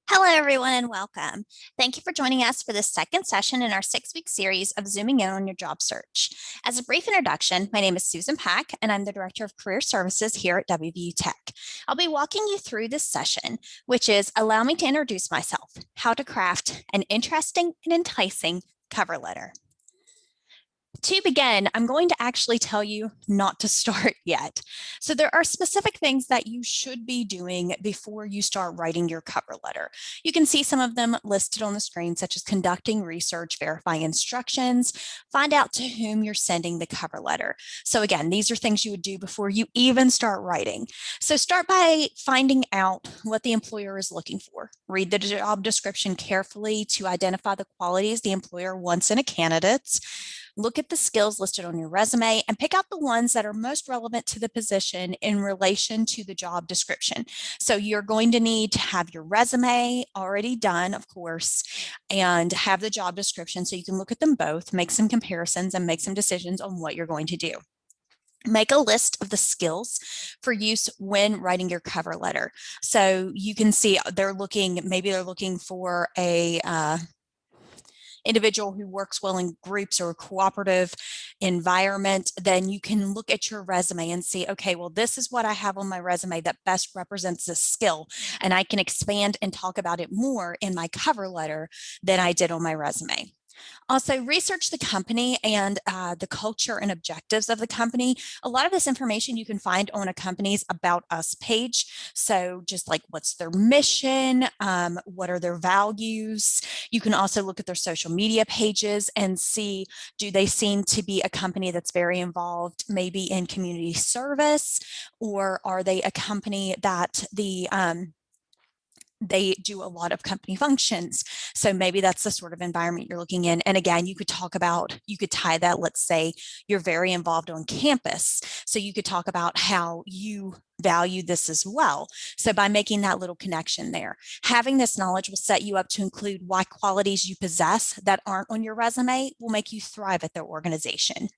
Hello, everyone, and welcome. Thank you for joining us for this second session in our 6-week series of Zooming In on your job search. As a brief introduction, my name is Susan Pack, and I'm the Director of Career Services here at WVU Tech. I'll be walking you through this session, which is allow me to introduce myself, how to craft an interesting and enticing cover letter. To begin, I'm going to actually tell you not to start yet. So there are specific things that you should be doing before you start writing your cover letter. You can see some of them listed on the screen, such as conducting research, verifying instructions, find out to whom you're sending the cover letter. So again, these are things you would do before you even start writing. So start by finding out what the employer is looking for. Read the job description carefully to identify the qualities the employer wants in a candidate. Look at the skills listed on your resume and pick out the ones that are most relevant to the position in relation to the job description. So you're going to need to have your resume already done, of course, and have the job description so you can look at them both, make some comparisons, and make some decisions on what you're going to do. Make a list of the skills for use when writing your cover letter. So you can see maybe they're looking for a individual who works well in groups or a cooperative environment. Then you can look at your resume and see, okay, well, this is what I have on my resume that best represents this skill. And I can expand and talk about it more in my cover letter than I did on my resume. Also, research the company and the culture and objectives of the company. A lot of this information you can find on a company's About Us page. So just like what's their mission, what are their values. You can also look at their social media pages and see, do they seem to be a company that's very involved maybe in community service, or are they a company that they do a lot of company functions. So maybe that's the sort of environment you're looking in. And again, you could tie that, let's say you're very involved on campus. So you could talk about how you value this as well. So by making that little connection there, having this knowledge will set you up to include why qualities you possess that aren't on your resume will make you thrive at their organization.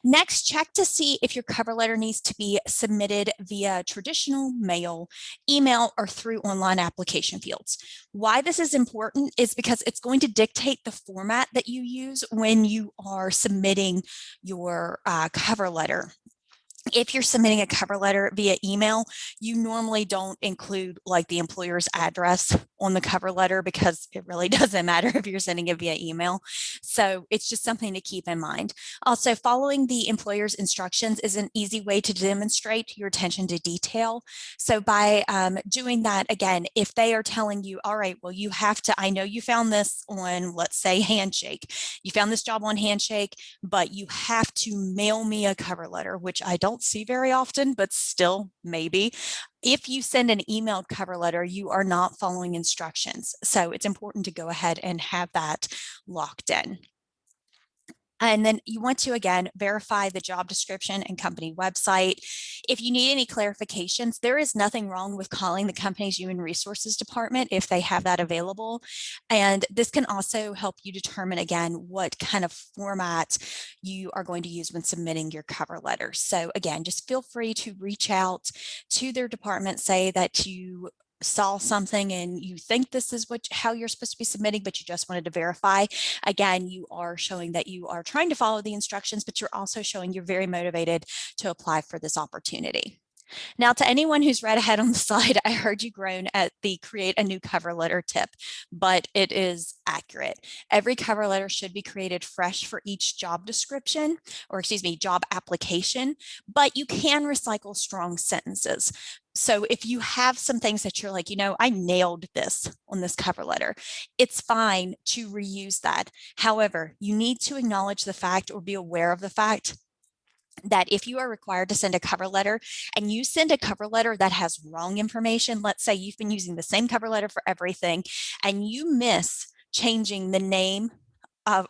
Next, check to see if your cover letter needs to be submitted via traditional mail, email, or through online application fields. Why this is important is because it's going to dictate the format that you use when you are submitting your cover letter. If you're submitting a cover letter via email, you normally don't include like the employer's address on the cover letter because it really doesn't matter if you're sending it via email. So it's just something to keep in mind. Also, following the employer's instructions is an easy way to demonstrate your attention to detail. So by doing that, again, if they are telling you, all right, well, you have to, I know you found this on, let's say, Handshake. You found this job on Handshake, but you have to mail me a cover letter, which I don't see very often, but still maybe. If you send an emailed cover letter, you are not following instructions. So it's important to go ahead and have that locked in. And then you want to, again, verify the job description and company website. If you need any clarifications, there is nothing wrong with calling the company's human resources department if they have that available. And this can also help you determine, again, what kind of format you are going to use when submitting your cover letter. So again, just feel free to reach out to their department, say that you saw something and you think this is how you're supposed to be submitting, but you just wanted to verify. Again, you are showing that you are trying to follow the instructions, but you're also showing you're very motivated to apply for this opportunity. Now, to anyone who's read ahead on the slide, I heard you groan at the create a new cover letter tip, but it is accurate. Every cover letter should be created fresh for each job description, or excuse me, job application, but you can recycle strong sentences. So if you have some things that you're like, I nailed this on this cover letter, it's fine to reuse that. However, you need to acknowledge the fact or be aware of the fact that if you are required to send a cover letter and you send a cover letter that has wrong information, let's say you've been using the same cover letter for everything and you miss changing the name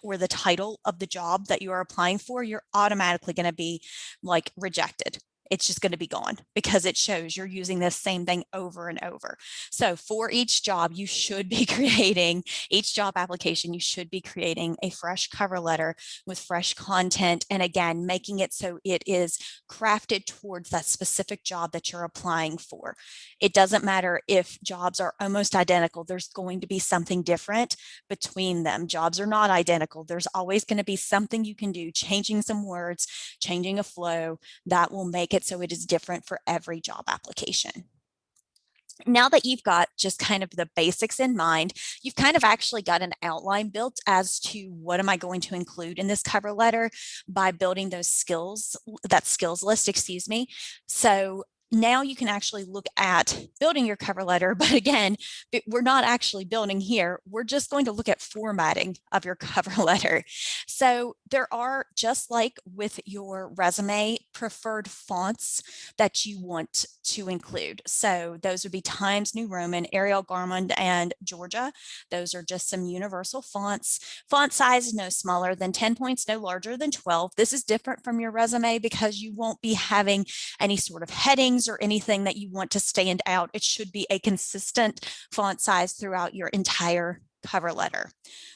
or the title of the job that you are applying for, you're automatically going to be like rejected. it's just going to be gone because it shows you're using this same thing over and over. So for each job, you should be creating, each job application, you should be creating a fresh cover letter with fresh content. And again, making it so it is crafted towards that specific job that you're applying for. It doesn't matter if jobs are almost identical, there's going to be something different between them. Jobs are not identical. There's always going to be something you can do, changing some words, changing a flow that will make it so it is different for every job application. Now that you've got just kind of the basics in mind, you've kind of actually got an outline built as to what am I going to include in this cover letter by building those skills, that skills list, excuse me. So now you can actually look at building your cover letter, but again, we're not actually building here. We're just going to look at formatting of your cover letter. So there are, just like with your resume, preferred fonts that you want to include. So those would be Times New Roman, Arial, Gaumont, and Georgia. Those are just some universal fonts. Font size, no smaller than 10 points, no larger than 12. This is different from your resume because you won't be having any sort of headings or anything that you want to stand out. It should be a consistent font size throughout your entire cover letter.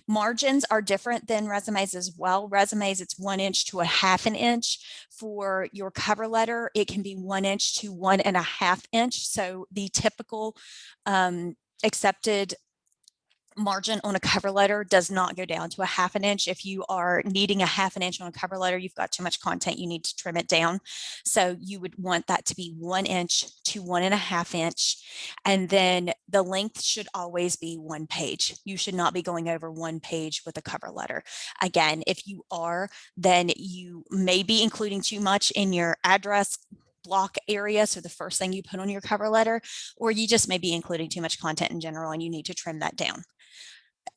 Margins are different than resumes as well. Resumes, it's 1 inch to a ½ inch. For your cover letter, it can be 1 inch to 1½ inch. So the typical accepted margin on a cover letter does not go down to a ½ inch. If you are needing a ½ inch on a cover letter, you've got too much content, you need to trim it down. So you would want that to be 1 inch to 1½ inch. And then the length should always be 1 page. You should not be going over 1 page with a cover letter. Again, if you are, then you may be including too much in your address block area, so the first thing you put on your cover letter, or you just may be including too much content in general and you need to trim that down.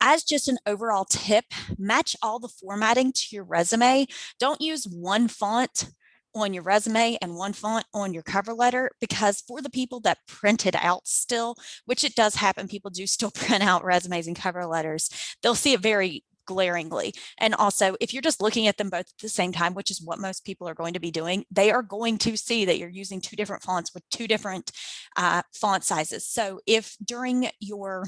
As just an overall tip, match all the formatting to your resume. Don't use one font on your resume and one font on your cover letter, because for the people that print it out still, which it does happen, people do still print out resumes and cover letters, they'll see it very glaringly. And also, if you're just looking at them both at the same time, which is what most people are going to be doing, they are going to see that you're using 2 different fonts with 2 different font sizes. So if during your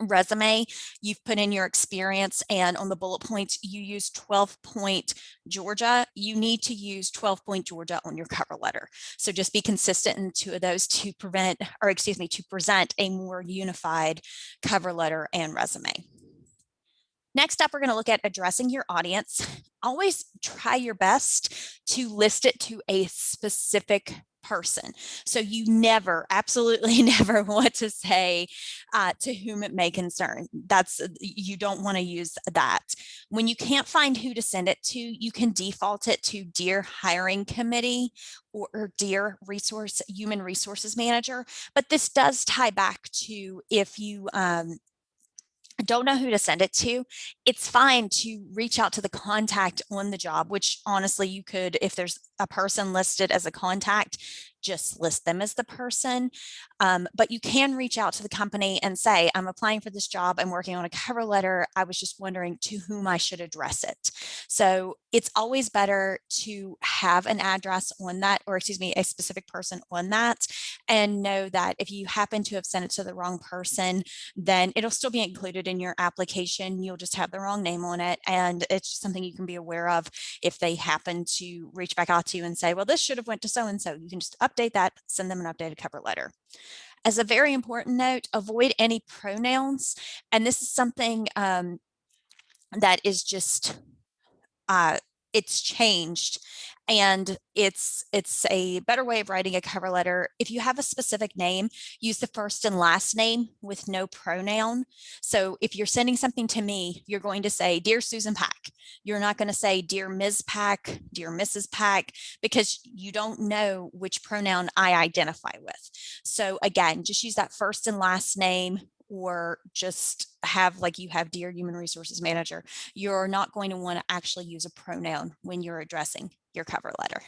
resume you've put in your experience and on the bullet points you use 12-point Georgia, you need to use 12-point Georgia on your cover letter. So just be consistent in 2 of those to present a more unified cover letter and resume. Next up, we're going to look at addressing your audience. Always try your best to list it to a specific person. So you never, absolutely never want to say to whom it may concern. You don't want to use that. When you can't find who to send it to, you can default it to Dear Hiring Committee or Dear Human Resources Manager. But this does tie back to if you don't know who to send it to, it's fine to reach out to the contact on the job, which honestly you could, if there's a person listed as a contact, just list them as the person. But you can reach out to the company and say, I'm applying for this job, I'm working on a cover letter, I was just wondering to whom I should address it. So it's always better to have an address on that, or excuse me, a specific person on that, and know that if you happen to have sent it to the wrong person, then it'll still be included in your application. You'll just have the wrong name on it. And it's just something you can be aware of if they happen to reach back out to you and say, well, this should have went to so-and-so. You can just update that, send them an updated cover letter. As a very important note, avoid any pronouns. And this is something that is just, it's changed, and it's a better way of writing a cover letter. If you have a specific name, use the first and last name with no pronoun. So if you're sending something to me, you're going to say, Dear Susan Pack. You're not going to say, Dear Ms. Pack, Dear Mrs. Pack, because you don't know which pronoun I identify with. So again, just use that first and last name, or just have, like you have Dear Human Resources Manager. You're not going to want to actually use a pronoun when you're addressing your cover letter.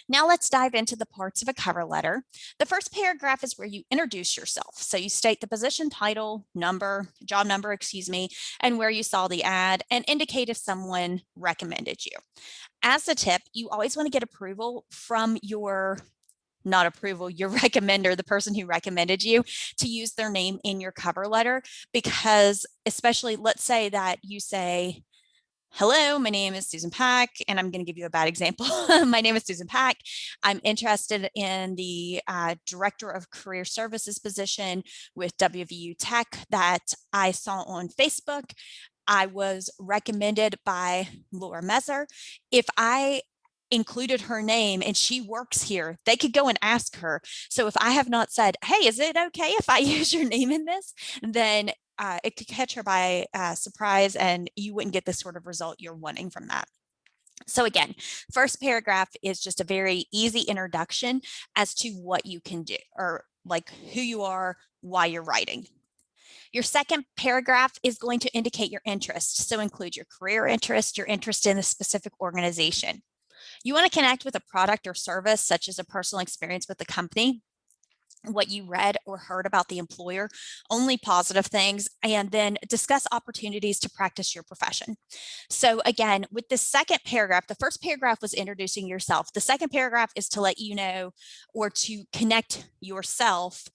Now let's dive into the parts of a cover letter. The first paragraph is where you introduce yourself. So you state the position title, job number, and where you saw the ad, and indicate if someone recommended you. As a tip, you always want to get approval from your not approval, your recommender, the person who recommended you, to use their name in your cover letter, because especially let's say that you say, hello, my name is Susan Pack, and I'm going to give you a bad example. My name is Susan Pack. I'm interested in the Director of Career Services position with WVU Tech that I saw on Facebook. I was recommended by Laura Messer. If I included her name and she works here, they could go and ask her. So if I have not said, hey, is it okay if I use your name in this? Then it could catch her by surprise, and you wouldn't get the sort of result you're wanting from that. So again, first paragraph is just a very easy introduction as to what you can do, or like who you are, why you're writing. Your second paragraph is going to indicate your interest. So include your career interest, your interest in a specific organization. You want to connect with a product or service, such as a personal experience with the company, what you read or heard about the employer, only positive things, and then discuss opportunities to practice your profession. So again, with the second paragraph, the first paragraph was introducing yourself. The second paragraph is to let you know or to connect yourself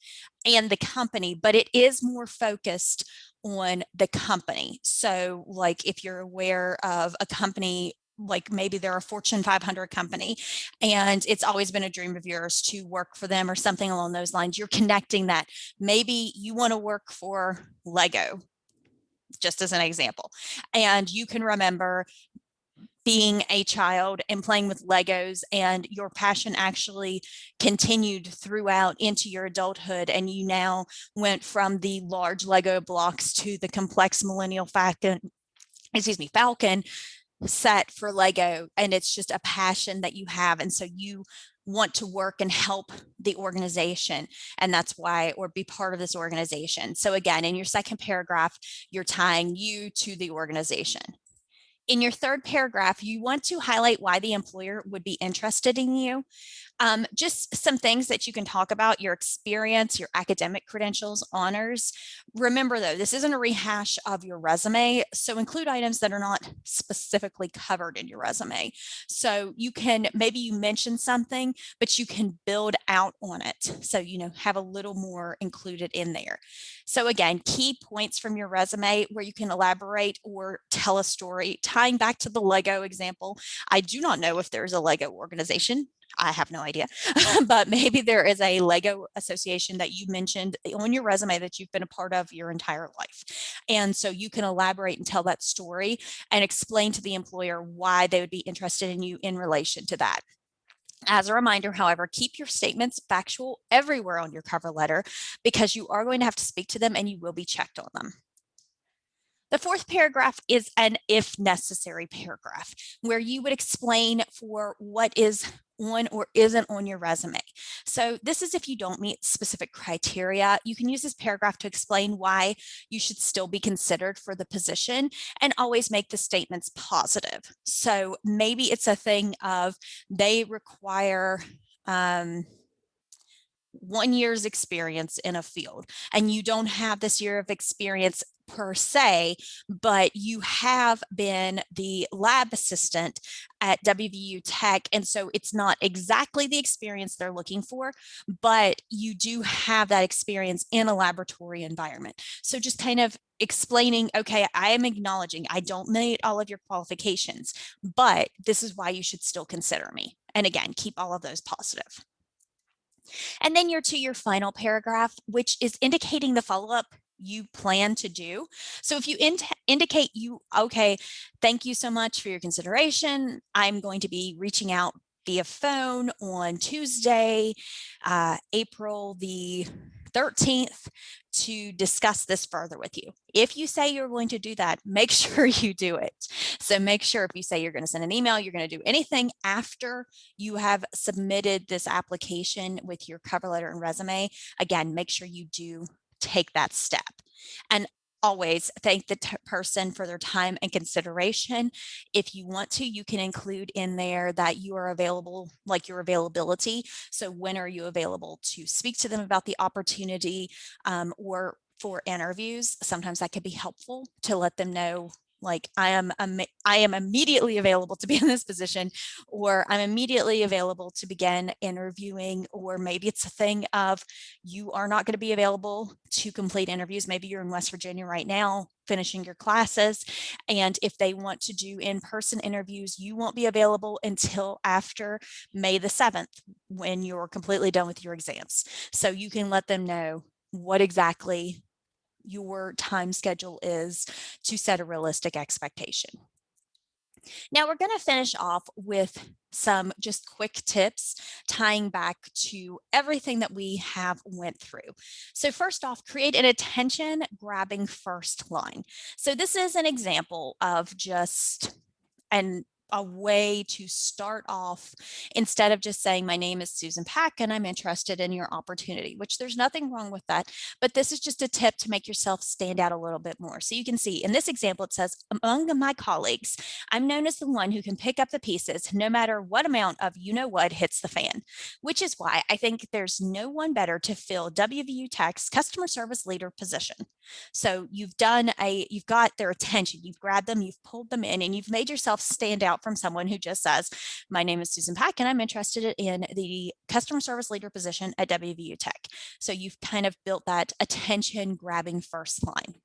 and the company, but it is more focused on the company. So like if you're aware of a company, like maybe they're a Fortune 500 company and it's always been a dream of yours to work for them or something along those lines, you're connecting that. Maybe you want to work for Lego, just as an example, and you can remember being a child and playing with Legos, and your passion actually continued throughout into your adulthood, and you now went from the large Lego blocks to the complex Millennium Falcon set for Lego, and it's just a passion that you have, and so you want to work and help the organization, and that's why, or be part of this organization. So again, in your second paragraph, you're tying you to the organization. In your third paragraph, you want to highlight why the employer would be interested in you. Just some things that you can talk about: your experience, your academic credentials, honors. Remember though, this isn't a rehash of your resume, so include items that are not specifically covered in your resume. So you can, maybe you mention something, but you can build out on it. So, you know, have a little more included in there. So again, key points from your resume where you can elaborate or tell a story. Tying back to the Lego example, I do not know if there's a Lego organization. I have no idea, but maybe there is a Lego association that you mentioned on your resume that you've been a part of your entire life. And so you can elaborate and tell that story and explain to the employer why they would be interested in you in relation to that. As a reminder, however, keep your statements factual everywhere on your cover letter, because you are going to have to speak to them and you will be checked on them. The fourth paragraph is an if necessary paragraph, where you would explain for what is on or isn't on your resume. So this is if you don't meet specific criteria. You can use this paragraph to explain why you should still be considered for the position, and always make the statements positive. So maybe it's a thing of they require 1 year's experience in a field, and you don't have this year of experience per se, but you have been the lab assistant at WVU Tech. And so it's not exactly the experience they're looking for, but you do have that experience in a laboratory environment. So just kind of explaining, okay, I am acknowledging I don't meet all of your qualifications, but this is why you should still consider me. And again, keep all of those positive. And then you're to your final paragraph, which is indicating the follow-up you plan to do. So if you indicate okay, thank you so much for your consideration. I'm going to be reaching out via phone on Tuesday, April the 13th, to discuss this further with you. If you say you're going to do that, make sure you do it. So make sure if you say you're going to send an email, you're going to do anything after you have submitted this application with your cover letter and resume, again, make sure you do take that step. And always thank the person for their time and consideration. If you want to, you can include in there that you are available, like your availability. So when are you available to speak to them about the opportunity, or for interviews? Sometimes that could be helpful to let them know Like I am immediately available to be in this position, or I'm immediately available to begin interviewing, or maybe it's a thing of you are not going to be available to complete interviews. Maybe you're in West Virginia right now finishing your classes, and if they want to do in-person interviews, you won't be available until after May the 7th when you're completely done with your exams. So you can let them know what exactly your time schedule is to set a realistic expectation. Now we're going to finish off with some just quick tips tying back to everything that we have went through. So first off, create an attention grabbing first line. So this is an example of just a way to start off instead of just saying, my name is Susan Pack and I'm interested in your opportunity, which there's nothing wrong with that. But this is just a tip to make yourself stand out a little bit more. So you can see in this example, it says, among my colleagues, I'm known as the one who can pick up the pieces no matter what amount of you know what hits the fan, which is why I think there's no one better to fill WVU Tech's customer service leader position. So you've got their attention, you've grabbed them, you've pulled them in, and you've made yourself stand out from someone who just says, my name is Susan Pack and I'm interested in the customer service leader position at WVU Tech. So you've kind of built that attention grabbing first line.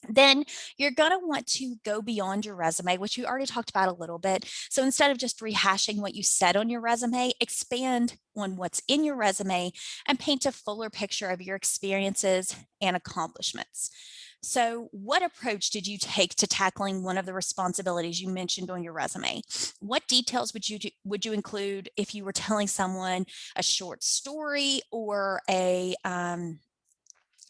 Then you're going to want to go beyond your resume, which we already talked about a little bit. So instead of just rehashing what you said on your resume, expand on what's in your resume and paint a fuller picture of your experiences and accomplishments. So what approach did you take to tackling one of the responsibilities you mentioned on your resume? What details would you include if you were telling someone a short story or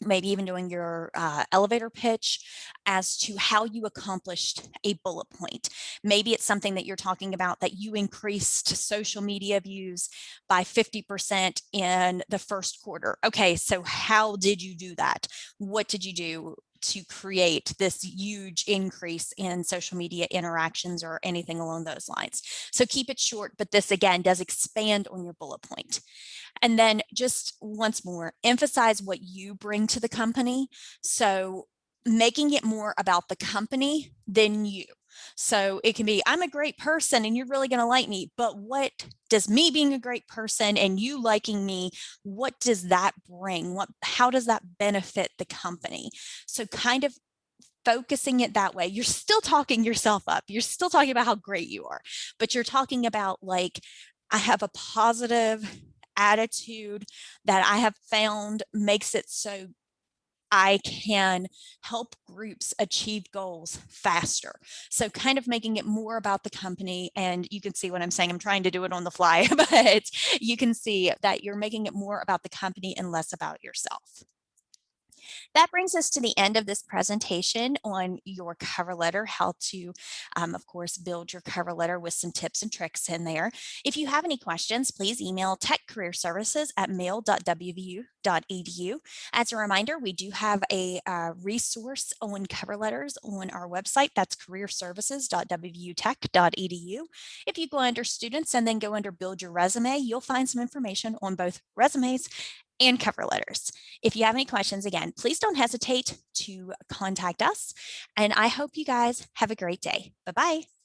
maybe even doing your elevator pitch as to how you accomplished a bullet point. Maybe it's something that you're talking about that you increased social media views by 50% in the first quarter. Okay, so how did you do that? What did you do to create this huge increase in social media interactions or anything along those lines? So keep it short, but this again does expand on your bullet point. And then just once more, emphasize what you bring to the company. So making it more about the company than you. So it can be, I'm a great person and you're really going to like me, but what does me being a great person and you liking me, what does that bring? How does that benefit the company? So kind of focusing it that way. You're still talking yourself up. You're still talking about how great you are, but you're talking about like, I have a positive attitude that I have found makes it so I can help groups achieve goals faster. So kind of making it more about the company, and you can see what I'm saying. I'm trying to do it on the fly, but you can see that you're making it more about the company and less about yourself. That brings us to the end of this presentation on your cover letter, how to, of course, build your cover letter with some tips and tricks in there. If you have any questions, please email techcareerservices@mail.wvu.edu. As a reminder, we do have a resource on cover letters on our website. That's careerservices.wvutech.edu. If you go under students and then go under build your resume, you'll find some information on both resumes and cover letters. If you have any questions, again, please don't hesitate to contact us. And I hope you guys have a great day. Bye-bye.